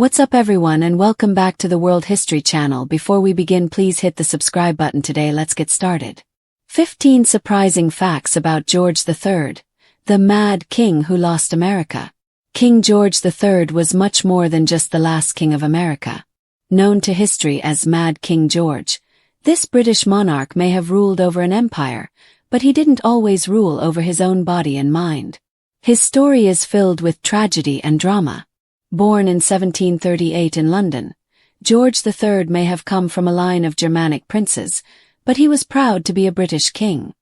What's up everyone and welcome back to the World History Channel. Before we begin, please hit the subscribe button today. Let's get started. 15 surprising facts about George III, the Mad King who lost America. King George III was much more than just the last king of America. Known to history as Mad King George, this British monarch may have ruled over an empire, but he didn't always rule over his own body and mind. His story is filled with tragedy and drama. Born in 1738 in London, George III may have come from a line of Germanic princes, but he was proud to be a British king.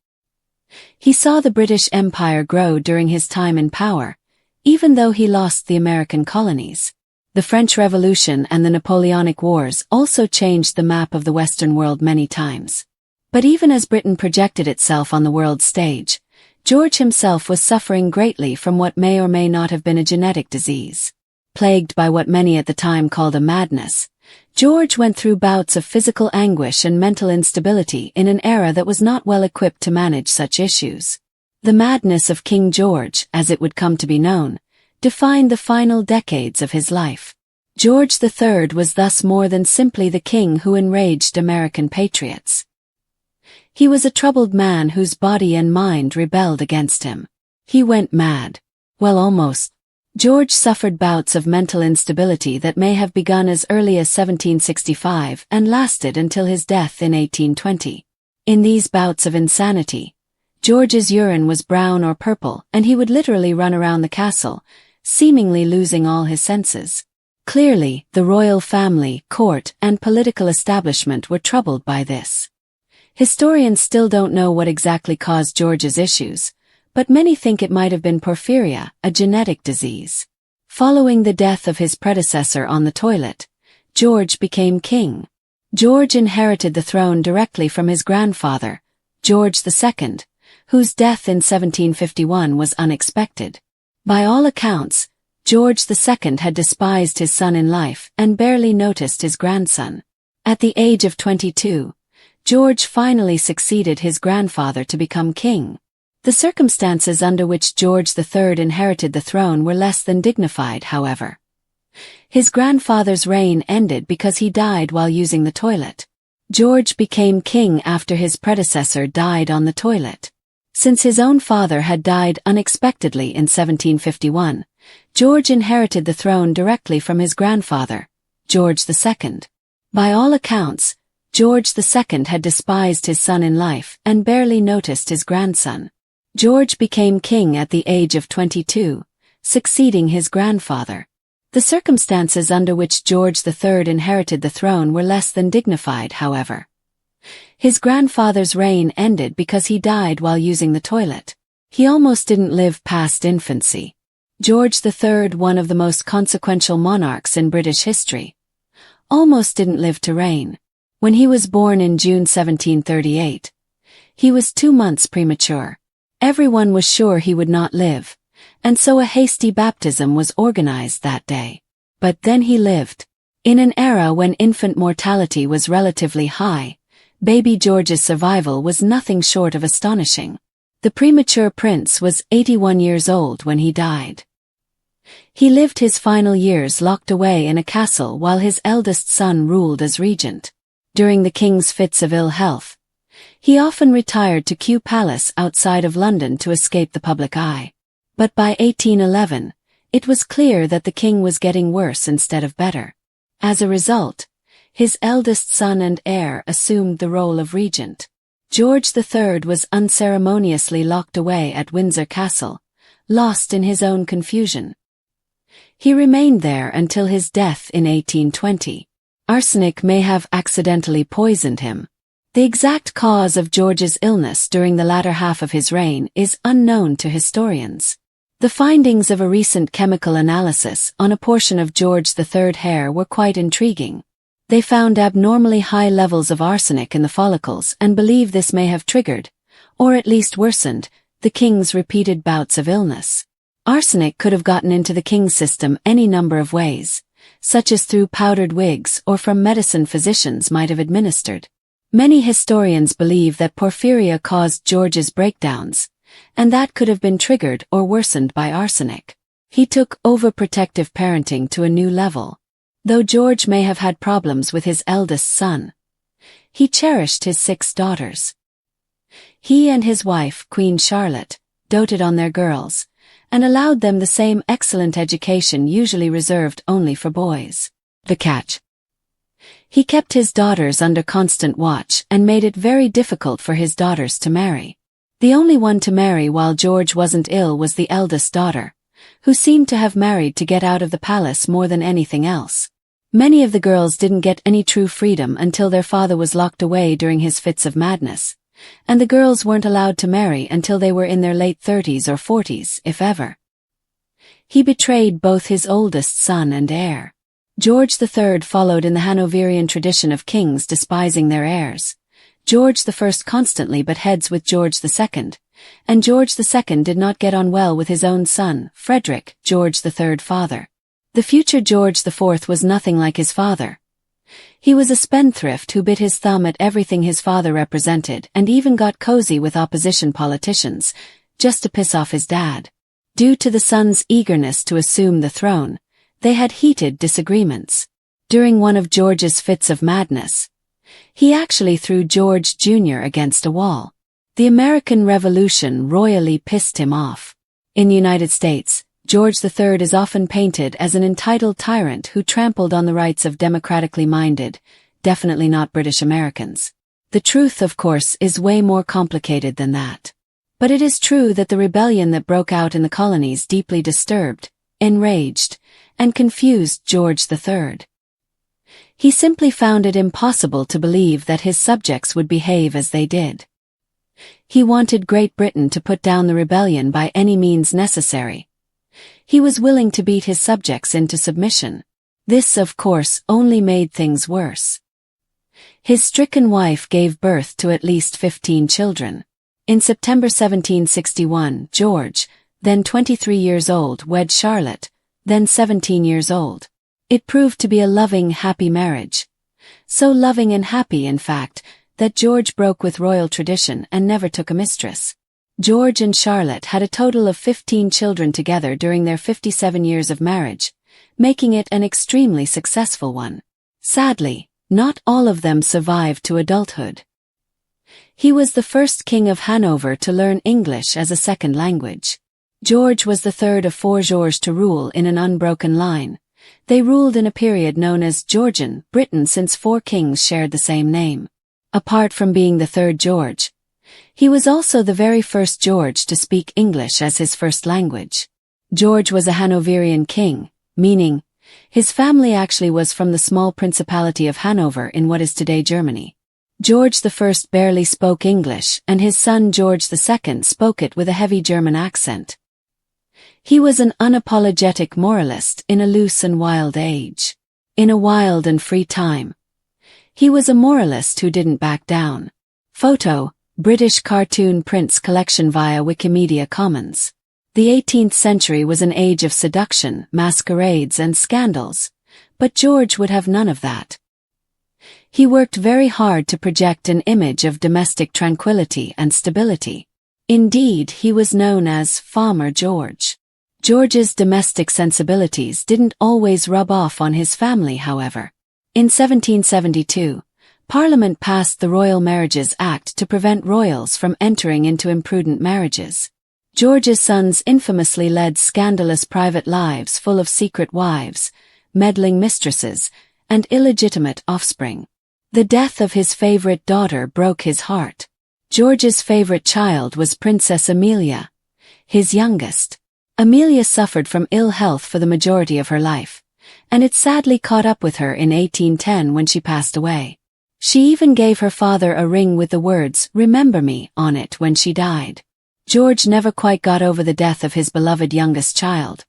He saw the British Empire grow during his time in power, even though he lost the American colonies. The French Revolution and the Napoleonic Wars also changed the map of the Western world many times. But even as Britain projected itself on the world stage, George himself was suffering greatly from what may or may not have been a genetic disease. Plagued by what many at the time called a madness, George went through bouts of physical anguish and mental instability in an era that was not well equipped to manage such issues. The madness of King George, as it would come to be known, defined the final decades of his life. George III was thus more than simply the king who enraged American patriots. He was a troubled man whose body and mind rebelled against him. He went mad. Well, almost. George suffered bouts of mental instability that may have begun as early as 1765 and lasted until his death in 1820. In these bouts of insanity, George's urine was brown or purple, and he would literally run around the castle, seemingly losing all his senses. Clearly, the royal family, court, and political establishment were troubled by this. Historians still don't know what exactly caused George's issues, but many think it might have been porphyria, a genetic disease. Following the death of his predecessor on the toilet, George became king. George inherited the throne directly from his grandfather, George II, whose death in 1751 was unexpected. By all accounts, George II had despised his son in life and barely noticed his grandson. At the age of 22, George finally succeeded his grandfather to become king. The circumstances under which George III inherited the throne were less than dignified, however. His grandfather's reign ended because he died while using the toilet. George became king after his predecessor died on the toilet. Since his own father had died unexpectedly in 1751, George inherited the throne directly from his grandfather, George II. By all accounts, George II had despised his son in life and barely noticed his grandson. George became king at the age of 22, succeeding his grandfather. The circumstances under which George III inherited the throne were less than dignified, however. His grandfather's reign ended because he died while using the toilet. He almost didn't live past infancy. George III, one of the most consequential monarchs in British history, almost didn't live to reign. When he was born in June 1738, he was 2 months premature. Everyone was sure he would not live, and so a hasty baptism was organized that day. But then he lived. In an era when infant mortality was relatively high, baby George's survival was nothing short of astonishing. The premature prince was 81 years old when he died. He lived his final years locked away in a castle while his eldest son ruled as regent. During the king's fits of ill health, he often retired to Kew Palace outside of London to escape the public eye. But by 1811, it was clear that the king was getting worse instead of better. As a result, his eldest son and heir assumed the role of regent. George III was unceremoniously locked away at Windsor Castle, lost in his own confusion. He remained there until his death in 1820. Arsenic may have accidentally poisoned him. The exact cause of George's illness during the latter half of his reign is unknown to historians. The findings of a recent chemical analysis on a portion of George III's hair were quite intriguing. They found abnormally high levels of arsenic in the follicles and believe this may have triggered, or at least worsened, the king's repeated bouts of illness. Arsenic could have gotten into the king's system any number of ways, such as through powdered wigs or from medicine physicians might have administered. Many historians believe that porphyria caused George's breakdowns, and that could have been triggered or worsened by arsenic. He took overprotective parenting to a new level. Though George may have had problems with his eldest son, he cherished his 6 daughters. He and his wife, Queen Charlotte, doted on their girls, and allowed them the same excellent education usually reserved only for boys. The catch: he kept his daughters under constant watch and made it very difficult for his daughters to marry. The only one to marry while George wasn't ill was the eldest daughter, who seemed to have married to get out of the palace more than anything else. Many of the girls didn't get any true freedom until their father was locked away during his fits of madness, and the girls weren't allowed to marry until they were in their late 30s or 40s, if ever. He betrayed both his oldest son and heir. George III followed in the Hanoverian tradition of kings despising their heirs. George I constantly butt heads with George II, and George II did not get on well with his own son, Frederick, George III's father. The future George IV was nothing like his father. He was a spendthrift who bit his thumb at everything his father represented and even got cozy with opposition politicians, just to piss off his dad. Due to the son's eagerness to assume the throne, they had heated disagreements. During one of George's fits of madness, he actually threw George Jr. against a wall. The American Revolution royally pissed him off. In the United States, George III is often painted as an entitled tyrant who trampled on the rights of democratically minded, definitely not British Americans. The truth, of course, is way more complicated than that. But it is true that the rebellion that broke out in the colonies deeply disturbed, enraged, and confused George III. He simply found it impossible to believe that his subjects would behave as they did. He wanted Great Britain to put down the rebellion by any means necessary. He was willing to beat his subjects into submission. This, of course, only made things worse. His stricken wife gave birth to at least 15 children. In September 1761, George, then 23 years old, wed Charlotte, then 17 years old. It proved to be a loving, happy marriage. So loving and happy, in fact, that George broke with royal tradition and never took a mistress. George and Charlotte had a total of 15 children together during their 57 years of marriage, making it an extremely successful one. Sadly, not all of them survived to adulthood. He was the first king of Hanover to learn English as a second language. George was the third of 4 Georges to rule in an unbroken line. They ruled in a period known as Georgian Britain since 4 kings shared the same name. Apart from being the third George, he was also the very first George to speak English as his first language. George was a Hanoverian king, meaning his family actually was from the small principality of Hanover in what is today Germany. George I barely spoke English, and his son George II spoke it with a heavy German accent. He was an unapologetic moralist in a loose and wild age. In a wild and free time, he was a moralist who didn't back down. Photo: British Cartoon Prints Collection via Wikimedia Commons. The 18th century was an age of seduction, masquerades and scandals, but George would have none of that. He worked very hard to project an image of domestic tranquility and stability. Indeed, he was known as Farmer George. George's domestic sensibilities didn't always rub off on his family, however. In 1772, Parliament passed the Royal Marriages Act to prevent royals from entering into imprudent marriages. George's sons infamously led scandalous private lives full of secret wives, meddling mistresses, and illegitimate offspring. The death of his favorite daughter broke his heart. George's favorite child was Princess Amelia, his youngest. Amelia suffered from ill health for the majority of her life, and it sadly caught up with her in 1810 when she passed away. She even gave her father a ring with the words, "Remember me," on it when she died. George never quite got over the death of his beloved youngest child.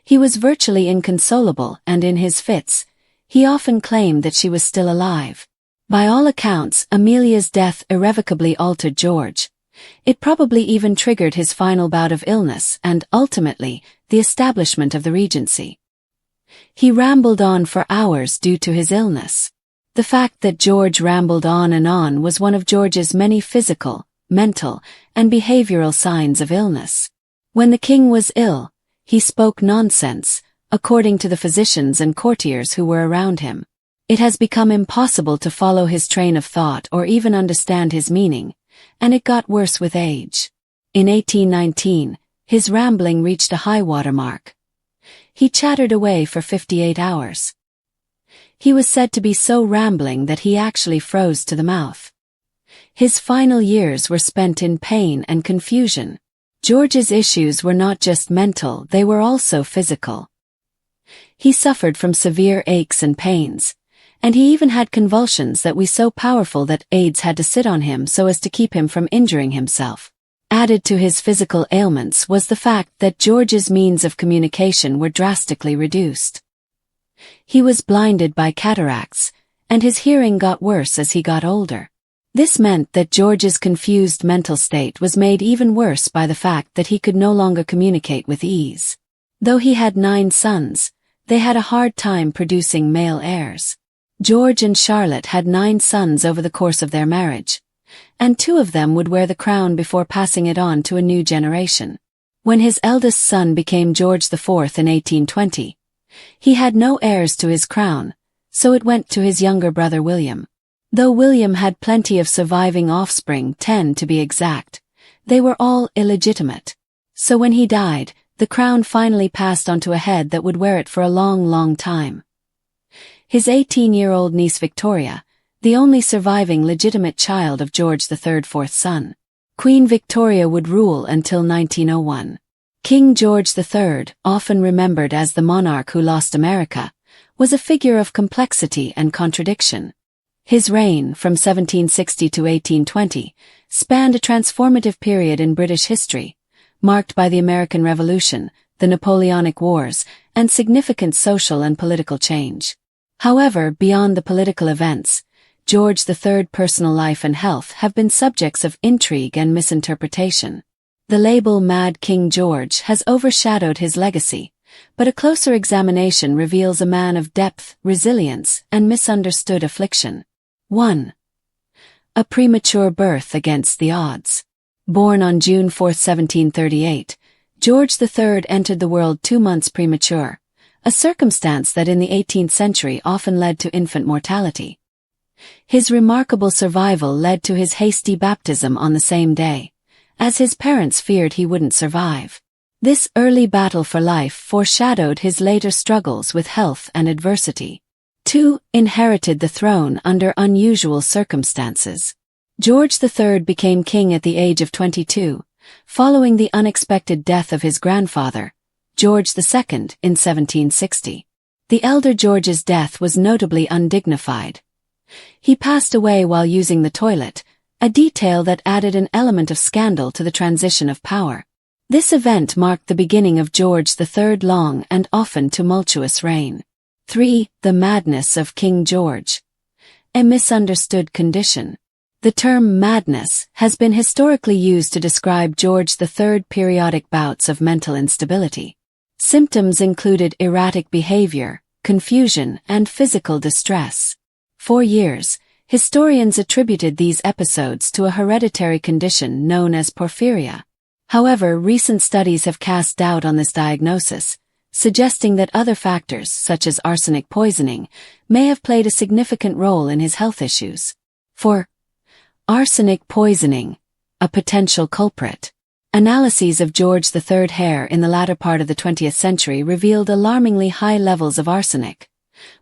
He was virtually inconsolable, and in his fits, he often claimed that she was still alive. By all accounts, Amelia's death irrevocably altered George. It probably even triggered his final bout of illness and, ultimately, the establishment of the regency. He rambled on for hours due to his illness. The fact that George rambled on and on was one of George's many physical, mental, and behavioral signs of illness. When the king was ill, he spoke nonsense, according to the physicians and courtiers who were around him. It has become impossible to follow his train of thought or even understand his meaning, and it got worse with age. In 1819, his rambling reached a high-water mark. He chattered away for 58 hours. He was said to be so rambling that he actually froze to the mouth. His final years were spent in pain and confusion. George's issues were not just mental, they were also physical. He suffered from severe aches and pains, and he even had convulsions that were so powerful that aides had to sit on him so as to keep him from injuring himself. Added to his physical ailments was the fact that George's means of communication were drastically reduced. He was blinded by cataracts, and his hearing got worse as he got older. This meant that George's confused mental state was made even worse by the fact that he could no longer communicate with ease. Though he had 9 sons, they had a hard time producing male heirs. George and Charlotte had 9 sons over the course of their marriage, and 2 of them would wear the crown before passing it on to a new generation. When his eldest son became George IV in 1820, he had no heirs to his crown, so it went to his younger brother William. Though William had plenty of surviving offspring, 10 to be exact, they were all illegitimate. So when he died, the crown finally passed onto a head that would wear it for a long, long time. His 18-year-old niece Victoria, the only surviving legitimate child of George III, 4th son. Queen Victoria would rule until 1901. King George III, often remembered as the monarch who lost America, was a figure of complexity and contradiction. His reign, from 1760 to 1820, spanned a transformative period in British history, marked by the American Revolution, the Napoleonic Wars, and significant social and political change. However, beyond the political events, George III's personal life and health have been subjects of intrigue and misinterpretation. The label Mad King George has overshadowed his legacy, but a closer examination reveals a man of depth, resilience, and misunderstood affliction. 1. A premature birth against the odds. Born on June 4, 1738, George III entered the world 2 months premature, a circumstance that in the 18th century often led to infant mortality. His remarkable survival led to his hasty baptism on the same day, as his parents feared he wouldn't survive. This early battle for life foreshadowed his later struggles with health and adversity. 2. Inherited the throne under unusual circumstances. George III became king at the age of 22, following the unexpected death of his grandfather, George II, in 1760. The elder George's death was notably undignified. He passed away while using the toilet, a detail that added an element of scandal to the transition of power. This event marked the beginning of George III's long and often tumultuous reign. 3. The madness of King George. A misunderstood condition. The term madness has been historically used to describe George III's periodic bouts of mental instability. Symptoms included erratic behavior, confusion, and physical distress. For years, historians attributed these episodes to a hereditary condition known as porphyria. However, recent studies have cast doubt on this diagnosis, suggesting that other factors, such as arsenic poisoning, may have played a significant role in his health issues. 4. Arsenic poisoning, a potential culprit. Analyses of George III's hair in the latter part of the 20th century revealed alarmingly high levels of arsenic,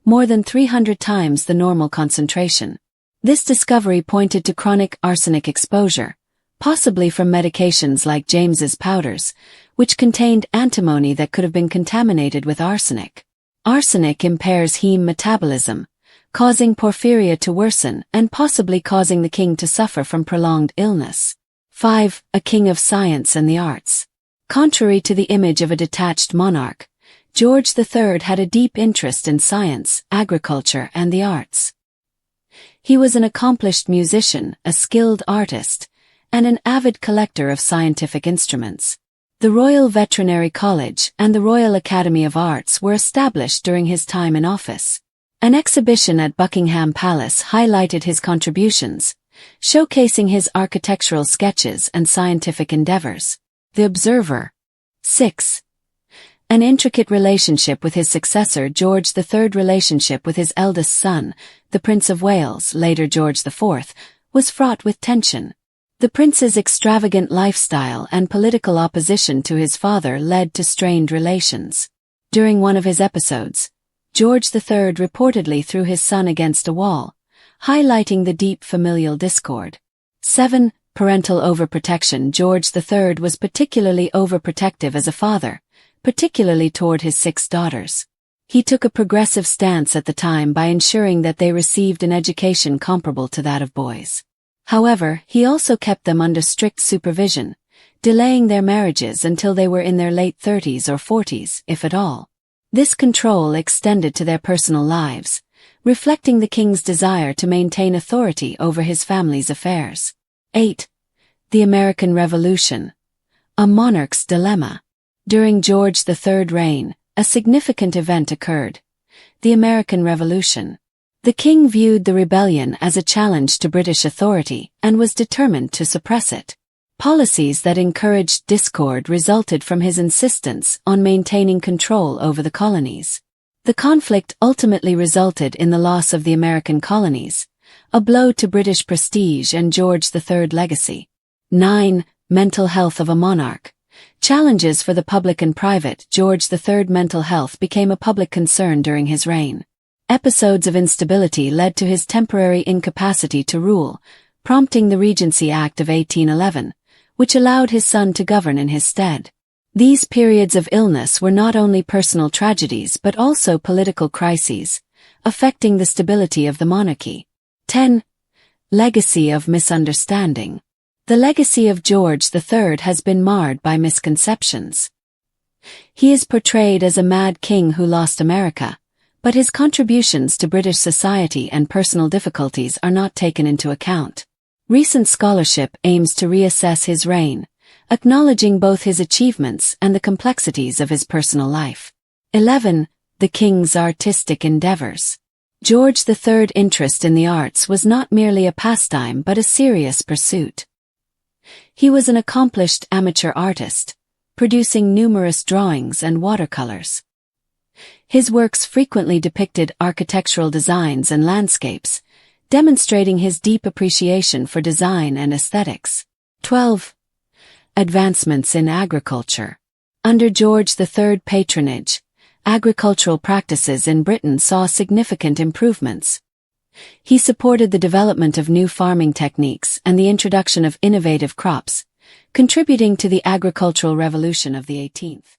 more than 300 times the normal concentration. This discovery pointed to chronic arsenic exposure, possibly from medications like James's powders, which contained antimony that could have been contaminated with arsenic. Arsenic impairs heme metabolism, causing porphyria to worsen and possibly causing the king to suffer from prolonged illness. 5. A king of science and the arts. Contrary to the image of a detached monarch, George III had a deep interest in science, agriculture, and the arts. He was an accomplished musician, a skilled artist, and an avid collector of scientific instruments. The Royal Veterinary College and the Royal Academy of Arts were established during his time in office. An exhibition at Buckingham Palace highlighted his contributions, showcasing his architectural sketches and scientific endeavors. The Observer. 6. An intricate relationship with his successor George III. Relationship with his eldest son, the Prince of Wales, later George IV., was fraught with tension. The prince's extravagant lifestyle and political opposition to his father led to strained relations. During one of his episodes, George III reportedly threw his son against a wall, highlighting the deep familial discord. 7. Parental overprotection. George III was particularly overprotective as a father, particularly toward his 6 daughters. He took a progressive stance at the time by ensuring that they received an education comparable to that of boys. However, he also kept them under strict supervision, delaying their marriages until they were in their late 30s or 40s, if at all. This control extended to their personal lives, reflecting the king's desire to maintain authority over his family's affairs. 8. The American Revolution. A monarch's dilemma. During George III's reign, a significant event occurred: the American Revolution. The king viewed the rebellion as a challenge to British authority and was determined to suppress it. Policies that encouraged discord resulted from his insistence on maintaining control over the colonies. The conflict ultimately resulted in the loss of the American colonies, a blow to British prestige and George III's legacy. 9. Mental health of a monarch. Challenges for the public and private. George III's mental health became a public concern during his reign. Episodes of instability led to his temporary incapacity to rule, prompting the Regency Act of 1811, which allowed his son to govern in his stead. These periods of illness were not only personal tragedies but also political crises, affecting the stability of the monarchy. 10. Legacy of misunderstanding. The legacy of George III has been marred by misconceptions. He is portrayed as a mad king who lost America, but his contributions to British society and personal difficulties are not taken into account. Recent scholarship aims to reassess his reign, acknowledging both his achievements and the complexities of his personal life. 11. The king's artistic endeavors. George III's interest in the arts was not merely a pastime but a serious pursuit. He was an accomplished amateur artist, producing numerous drawings and watercolors. His works frequently depicted architectural designs and landscapes, demonstrating his deep appreciation for design and aesthetics. 12. Advancements in agriculture. Under George III's patronage, agricultural practices in Britain saw significant improvements. He supported the development of new farming techniques and the introduction of innovative crops, contributing to the agricultural revolution of the 18th.